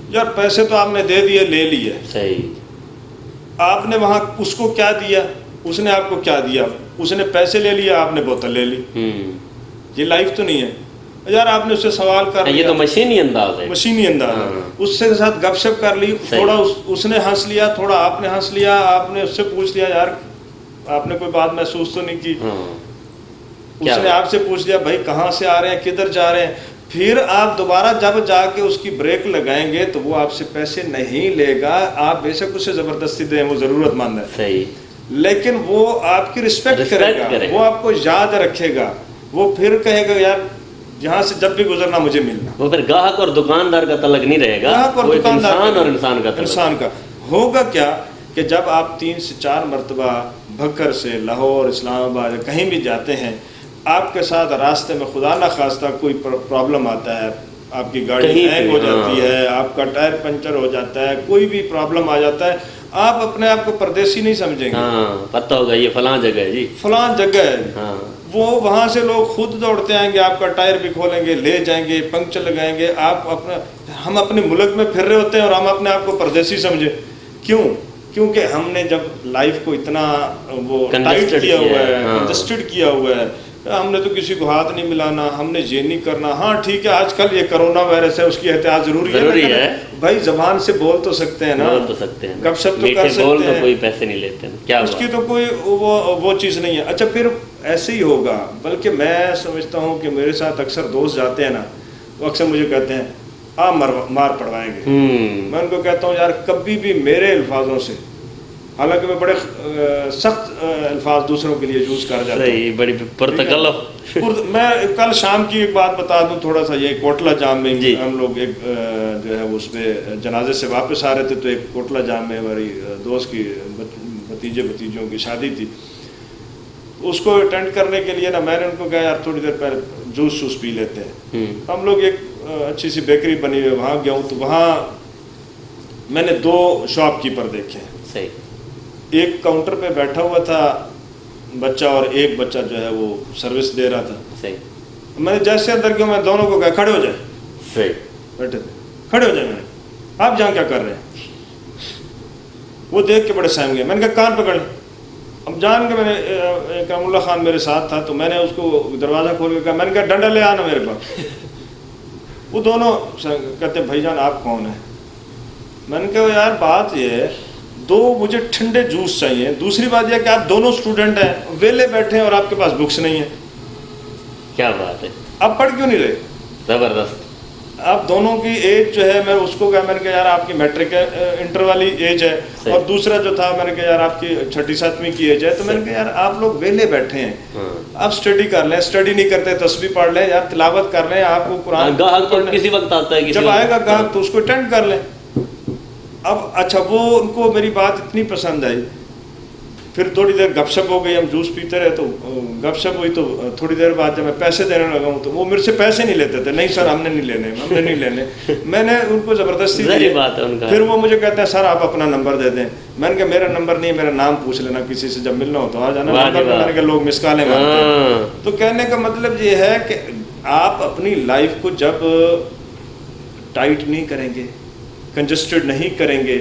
یار پیسے تو آپ نے دے دیے، لے لیے، صحیح، آپ نے وہاں اس کو کیا دیا، اس نے آپ کو کیا دیا؟ اس نے پیسے لے لیا، آپ نے بوتل لے لی۔ یہ لائف تو نہیں ہے یار۔ آپ نے اس سے سوال کر لیا، یہ تو مشینی انداز ہے، مشینی انداز ہے۔ اس سے ساتھ گپ شپ کر لی، تھوڑا اس نے ہنس لیا، تھوڑا آپ نے ہنس لیا، آپ نے اس سے پوچھ لیا یار آپ نے کوئی بات محسوس تو نہیں کی، اس نے آپ سے پوچھ لیا بھائی کہاں سے آ رہے ہیں، کدھر جا رہے ہیں۔ پھر آپ دوبارہ جب جا کے اس کی بریک لگائیں گے تو وہ آپ سے پیسے نہیں لے گا، آپ بے شک اسے زبردستی دیں، وہ ضرورت مند ہے، صحیح، لیکن وہ آپ کی رسپیکٹ کرے گا، وہ آپ کو یاد رکھے گا، وہ پھر کہے گا یار یہاں سے جب بھی گزرنا مجھے ملنا۔ وہ پھر گاہک اور دکاندار کا تعلق نہیں رہے گا، وہ ایک انسان اور انسان کا تعلق۔ انسان کا ہوگا کیا کہ جب آپ 3 سے 4 مرتبہ بھکر سے لاہور، اسلام آباد کہیں بھی جاتے ہیں، آپ کے ساتھ راستے میں خدا نہ خواستہ کوئی پرابلم آتا ہے، آپ کی گاڑی ہینگ ہو جاتی ہے، آپ کا ٹائر پنچر ہو جاتا ہے، کوئی بھی پرابلم آ جاتا ہے، آپ اپنے آپ کو پردیسی نہیں سمجھیں گے، پتہ ہوگا یہ فلاں جگہ ہے جی، فلاں جگہ ہے۔ وہ وہاں سے لوگ خود دوڑتے آئیں گے، آپ کا ٹائر بھی کھولیں گے، لے جائیں گے، پنکچر لگائیں گے۔ آپ اپنا، ہم اپنے ملک میں پھر رہے ہوتے ہیں اور ہم اپنے آپ کو پردیسی سمجھے، کیوں؟ کیونکہ ہم نے جب لائف کو اتنا وہ ٹائٹ کیا ہوا ہے، کنجسٹڈ کیا ہوا ہے، ہم نے تو کسی کو ہاتھ نہیں ملانا، ہم نے یہ نہیں کرنا۔ ہاں ٹھیک ہے، آج کل یہ کرونا وائرس ہے، اس کی احتیاط ضروری ہے بھائی، زبان سے بول تو سکتے ہیں نا، بول تو سکتے ہیں، گپ شپ تو کر سکتے ہیں، کوئی پیسے نہیں لیتے، کیا اس کی تو کوئی وہ چیز نہیں ہے۔ اچھا پھر ایسے ہی ہوگا، بلکہ میں سمجھتا ہوں کہ میرے ساتھ اکثر دوست جاتے ہیں نا، وہ اکثر مجھے کہتے ہیں آپ مار پڑوائیں گے۔ میں ان کو کہتا ہوں یار کبھی بھی میرے الفاظوں سے، حالانکہ میں بڑے سخت الفاظ دوسروں کے لیے یوز کر جاتا ہوں، بڑی پرتکلف۔ میں کل شام کی ایک بات بتا دوں تھوڑا سا، یہ کوٹلہ جام میں ہم لوگ ایک جو ہے اس پہ جنازے سے واپس آ رہے تھے، تو ایک کوٹلہ جام میں ہماری دوست کی بھتیجوں کی شادی تھی، اس کو اٹینڈ کرنے کے لیے نا میں نے ان کو کہا یار تھوڑی دیر پہلے جوس پی لیتے ہیں۔ ہم لوگ ایک اچھی سی بیکری بنی ہوئی وہاں گیا ہوں، تو وہاں میں نے 2 شاپ کیپر دیکھے ہیں، صحیح، ایک کاؤنٹر پہ بیٹھا ہوا تھا بچہ اور ایک بچہ جو ہے وہ سروس دے رہا تھا۔ صحیح، میں نے جیسے اندر گیا میں دونوں کو کہا کھڑے ہو جائیں، صحیح، بیٹھے تھے، کھڑے ہو جائیں، میں نے آپ جہاں کیا کر رہے ہیں؟ وہ دیکھ کے بڑے سہم گئے، میں نے کہا کان پکڑ لیں۔ اب جان کے میں نے، کرم اللہ خان میرے ساتھ تھا، تو میں نے اس کو دروازہ کھول کے کہا، میں نے کہا ڈنڈا لے آنا میرے پاس۔ وہ دونوں کہتے بھائی جان آپ کون ہیں؟ میں نے کہا یار بات یہ ہے 2 مجھے ٹھنڈے جوس چاہیے، دوسری بات یہ کہ آپ دونوں اسٹوڈنٹ ہیں، ویلے بیٹھے ہیں اور آپ کے پاس بکس نہیں ہیں۔ کیا بات ہے، آپ پڑھ کیوں نہیں رہے؟ زبردست۔ آپ دونوں کی ایج جو ہے، میں اس کو کہا، میں نے کہا یار آپ کی میٹرک انٹر والی ایج ہے، اور دوسرا جو تھا میں نے کہا یار آپ کی 6 7ویں کی ایج ہے، تو میں نے کہا یار آپ لوگ ویلے بیٹھے ہیں، آپ اسٹڈی کر لیں، اسٹڈی نہیں کرتے تسبیح پڑھ لیں یار، تلاوت کر لیں، آپ کو قرآن کسی وقت آتا ہے، جب آئے گا گاہک تو اس کو اٹینڈ کر لیں۔ اب اچھا وہ ان کو میری بات اتنی پسند آئی، پھر تھوڑی دیر گپ شپ ہو گئی، ہم جوس پیتے رہے تو گپ شپ ہوئی، تو تھوڑی دیر بعد جب میں پیسے دینے لگا ہوں تو وہ میرے سے پیسے نہیں لیتے تھے، نہیں سر ہم نے نہیں لینے، ہم نے نہیں لینے، میں نے ان کو زبردستی دی۔ پھر وہ مجھے کہتے ہیں سر آپ اپنا نمبر دے دیں، میں نے کہا میرا نمبر نہیں، میرا نام پوچھ لینا، کسی سے جب ملنا ہو تو آ جانا، نمبر میں نے کہا لوگ مس کالیں مارتے ہیں۔ تو کہنے کا مطلب یہ ہے کہ آپ اپنی لائف کو جب ٹائٹ نہیں کریں گے، کنجسٹڈ نہیں کریں گے،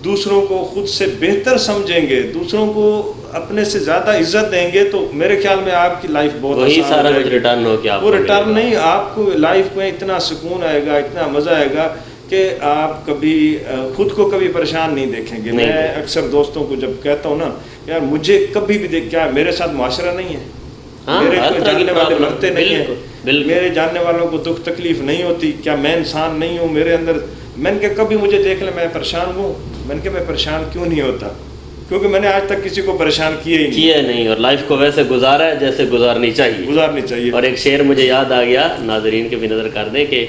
دوسروں کو خود سے بہتر سمجھیں گے، دوسروں کو اپنے سے زیادہ عزت دیں گے، تو میرے خیال میں آپ کی لائف بہت آسان ہو جائے گی۔ ریٹرن ہو گیا، وہ ریٹرن نہیں، آپ کو لائف میں اتنا سکون آئے گا، اتنا مزہ آئے گا کہ آپ کبھی خود کو کبھی پریشان نہیں دیکھیں گے۔ میں اکثر دوستوں کو جب کہتا ہوں نا یار مجھے کبھی بھی دیکھ، کیا میرے ساتھ معاشرہ نہیں ہے، میرے کو جاننے والے مرتے نہیں ہیں، میرے جاننے والوں کو دکھ تکلیف نہیں ہوتی، کیا میں انسان نہیں ہوں میرے اندر؟ میں نے کہا کبھی مجھے دیکھ لیں میں پریشان ہوں، میں نے کہا میں پریشان کیوں نہیں ہوتا، کیونکہ میں نے آج تک کسی کو پریشان کیا ہی نہیں، اور لائف کو ویسے گزارا ہے جیسے گزارنی چاہیے۔ اور ایک شعر مجھے یاد آ گیا، ناظرین کے بھی نظر کر دیں کہ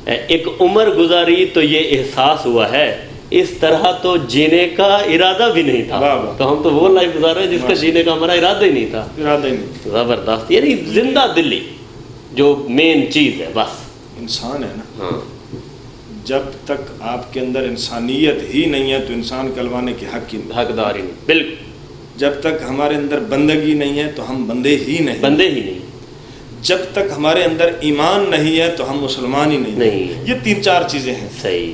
ایک عمر گزاری تو یہ احساس ہوا ہے، اس طرح تو جینے کا ارادہ بھی نہیں تھا، تو ہم تو وہ لائف گزار رہے ہیں جس کا جینے کا ہمارا ارادہ ہی نہیں تھا۔ زبردست، یعنی زندہ دلی جو مین چیز ہے، بس انسان ہے نا، جب تک آپ کے اندر انسانیت ہی نہیں ہے تو انسان کہلوانے کے حقدار ہی نہیں، بالکل۔ جب تک ہمارے اندر بندگی نہیں ہے تو ہم بندے ہی نہیں، جب تک ہمارے اندر ایمان نہیں ہے تو ہم مسلمان ہی نہیں۔ یہ 3 4 چیزیں ہیں۔ صحیح،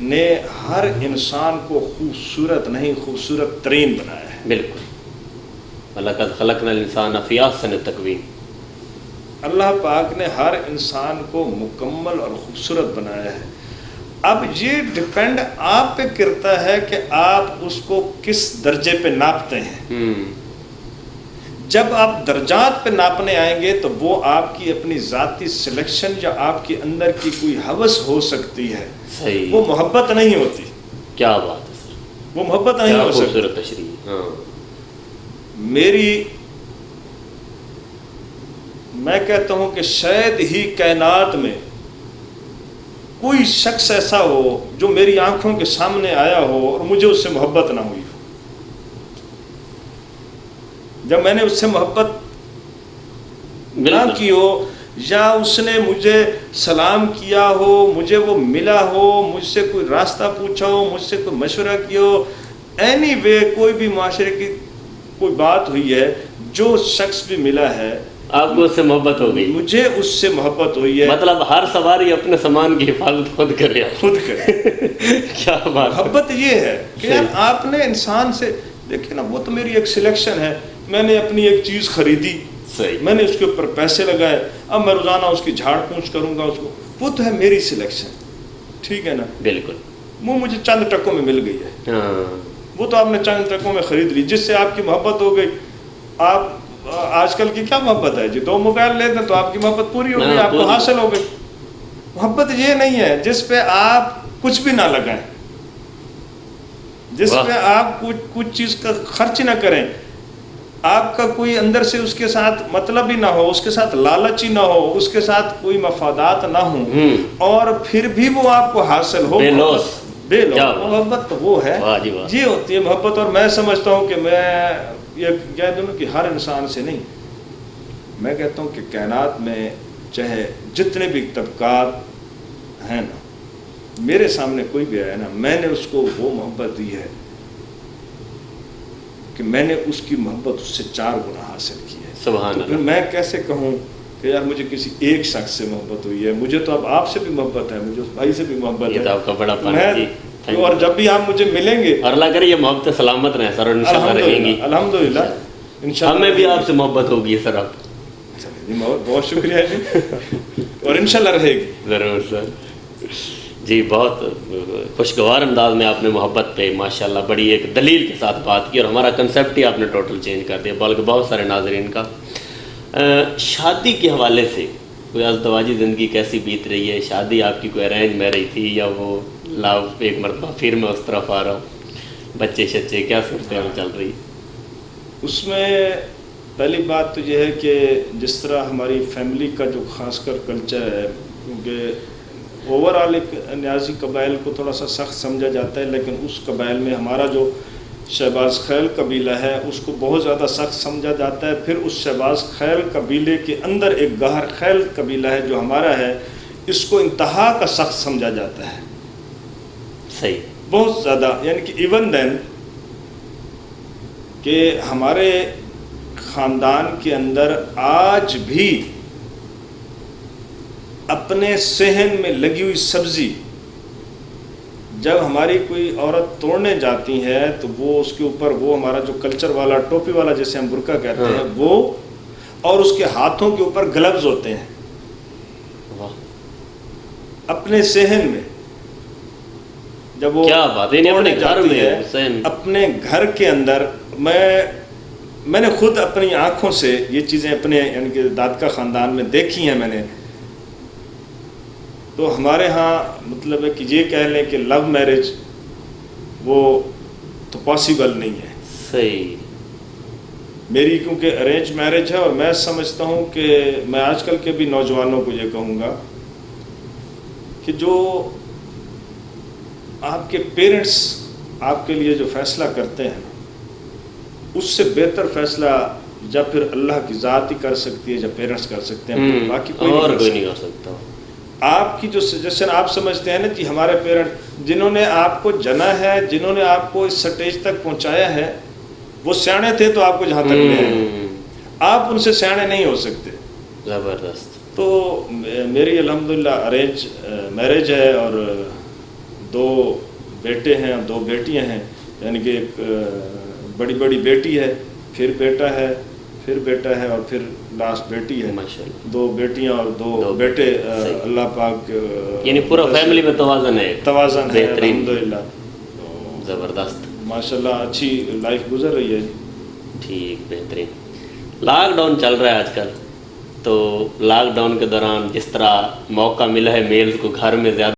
نے ہر انسان کو خوبصورت نہیں خوبصورت ترین بنایا ہے. بالکل. وَلَقَدْ خَلَقْنَا الْإِنسَانَ فِي أَحْسَنِ تَقْوِيمٍ. اللہ پاک نے ہر انسان کو مکمل اور خوبصورت بنایا ہے. اب یہ ڈپینڈ آپ پہ کرتا ہے کہ آپ اس کو کس درجے پہ ناپتے ہیں. جب آپ درجات پہ ناپنے آئیں گے تو وہ آپ کی اپنی ذاتی سلیکشن یا آپ کے اندر کی کوئی ہوس ہو سکتی ہے. صحیح. وہ محبت نہیں ہوتی. کیا بات ہے سر, وہ محبت نہیں ہو سکتی. خوبصورت تشریح. ہاں. میں کہتا ہوں کہ شاید ہی کائنات میں کوئی شخص ایسا ہو جو میری آنکھوں کے سامنے آیا ہو اور مجھے اس سے محبت نہ ہوئی ہو. جب میں نے اس سے محبت نہ کی ہو یا اس نے مجھے سلام کیا ہو, مجھے وہ ملا ہو, مجھ سے کوئی راستہ پوچھا ہو, مجھ سے کوئی مشورہ کیا ہو, اینی وے کوئی بھی معاشرے کی کوئی بات ہوئی ہے, جو شخص بھی ملا ہے آپ کو اس سے محبت ہو گئی. مجھے اس سے محبت ہوئی ہے. مطلب ہر سواری اپنے سامان کی حفاظت خود کرے. خود کرے. کیا بات. محبت یہ ہے کہ یار آپ نے انسان سے دیکھیں نا, وہ تو میری ایک سلیکشن ہے. میں نے اپنی ایک چیز خریدی, صحیح, میں نے اس کے اوپر پیسے لگائے, اب میں روزانہ اس کی جھاڑ پونچھ کروں گا اس کو, وہ تو ہے میری سلیکشن. ٹھیک ہے نا. بالکل. وہ مجھے چند ٹکوں میں مل گئی ہے. ہاں. وہ تو آپ نے چند ٹکوں میں خرید لی, جس سے آپ کی محبت ہو گئی. آپ آج کل کی کیا محبت ہے جی, 2 موبائل لے دیں تو آپ کی محبت پوری ہو گئی, آپ کو حاصل ہو گئی. محبت یہ نہیں ہے جس پہ آپ کچھ بھی نہ لگائیں, جس پہ آپ کچھ چیز کا خرچ نہ کریں, آپ کا کوئی اندر سے اس کے ساتھ مطلب ہی نہ ہو, اس کے ساتھ لالچ ہی نہ ہو, اس کے ساتھ کوئی مفادات نہ ہوں, اور پھر بھی وہ آپ کو حاصل ہو. بے لوس. محبت تو وہ ہے, یہ ہوتی ہے محبت. اور میں سمجھتا ہوں کہ میں یہ کہہ دوں کہ ہر انسان سے نہیں, میں کہتا ہوں کہ کائنات میں چاہے جتنے بھی طبقات ہیں نا, میرے سامنے کوئی بھی آیا نا, میں نے اس کو وہ محبت دی ہے کہ میں نے اس کی محبت اس سے 4 گنا حاصل کی ہے. سبحان اللہ. پھر میں کیسے کہوں کہ یار مجھے کسی ایک شخص سے محبت ہوئی ہے, مجھے تو اب آپ سے بھی محبت ہے, مجھے اس بھائی سے بھی محبت ہے. یہ تو آپ کا بڑا پن ہے. اور جب بھی آپ مجھے ملیں گے, اور اللہ کرے یہ محبت سلامت رہیں سر, اور انشاءاللہ رہیں گی. الحمدللہ. ہمیں بھی آپ سے محبت ہوگی سر. آپ بہت شکریہ جی, اور انشاءاللہ رہے گی. ضرور سر. جی, بہت خوشگوار انداز میں آپ نے محبت پہ ماشاءاللہ بڑی ایک دلیل کے ساتھ بات کی, اور ہمارا کنسیپٹ ہی آپ نے ٹوٹل چینج کر دیا, بلکہ بہت سارے ناظرین کا. شادی کے حوالے سے کوئی ازدواجی زندگی کیسی بیت رہی ہے؟ شادی آپ کی کوئی ارینج میرج تھی یا وہ لو ایک مرتبہ پھر میں اس طرف آ رہا ہوں, بچے شچے کیا صورتحال چل رہی؟ اس میں پہلی بات تو یہ ہے کہ جس طرح ہماری فیملی کا جو خاص کر کلچر ہے, کیونکہ اوور آل ایک نیازی قبائل کو تھوڑا سا سخت سمجھا جاتا ہے, لیکن اس قبائل میں ہمارا جو شہباز خیل قبیلہ ہے اس کو بہت زیادہ سخت سمجھا جاتا ہے. پھر اس شہباز خیل قبیلے کے اندر ایک گہر خیل قبیلہ ہے جو ہمارا ہے, اس کو انتہا کا سخت سمجھا جاتا ہے. صحیح. بہت زیادہ, یعنی کہ ایون دین کہ ہمارے خاندان کے اندر آج بھی اپنے صحن میں لگی ہوئی سبزی جب ہماری کوئی عورت توڑنے جاتی ہے تو وہ اس کے اوپر وہ ہمارا جو کلچر والا ٹوپی والا جیسے ہم برقع کہتے ہیں وہ, اور اس کے ہاتھوں کے اوپر گلوز ہوتے ہیں. اپنے صحن میں جب وہ توڑنے جاتی ہے اپنے گھر کے اندر, میں نے خود اپنی آنکھوں سے یہ چیزیں اپنے یعنی کہ دادکا خاندان میں دیکھی ہیں میں نے. تو ہمارے ہاں مطلب ہے کہ یہ کہہ لیں کہ لو میرج وہ تو پاسیبل نہیں ہے. صحیح. میری کیونکہ ارینج میرج ہے, اور میں سمجھتا ہوں کہ میں آج کل کے بھی نوجوانوں کو یہ کہوں گا کہ جو آپ کے پیرنٹس آپ کے لیے جو فیصلہ کرتے ہیں اس سے بہتر فیصلہ یا پھر اللہ کی ذات ہی کر سکتی ہے, یا پیرنٹس کر سکتے ہیں, باقی کوئی نہیں کر سکتا. آپ کی جو سجیشن آپ سمجھتے ہیں نا کہ ہمارے پیرنٹ جنہوں نے آپ کو جنا ہے, جنہوں نے آپ کو اس سٹیج تک پہنچایا ہے, وہ سیانے تھے تو آپ کو جہاں تک لے آئے, آپ ان سے سیانے نہیں ہو سکتے. زبردست. تو میری الحمدللہ ارینج میرج ہے, اور 2 بیٹے ہیں اور 2 بیٹیاں ہیں، یعنی کہ ایک بڑی بیٹی ہے، پھر بیٹا ہے، پھر بیٹا ہے اور پھر لاسٹ بیٹی ہے، ماشاءاللہ 2 بیٹیاں اور 2 بیٹے۔ اللہ پاک یعنی پورا فیملی میں توازن ہے، توازن ہے بہترین، الحمدللہ، زبردست، ماشاءاللہ اچھی لائف گزر رہی ہے۔ ٹھیک، بہترین۔ لاک ڈاؤن چل رہا ہے آج کل، تو لاک ڈاؤن کے دوران جس طرح موقع ملا ہے میلز کو گھر میں زیادہ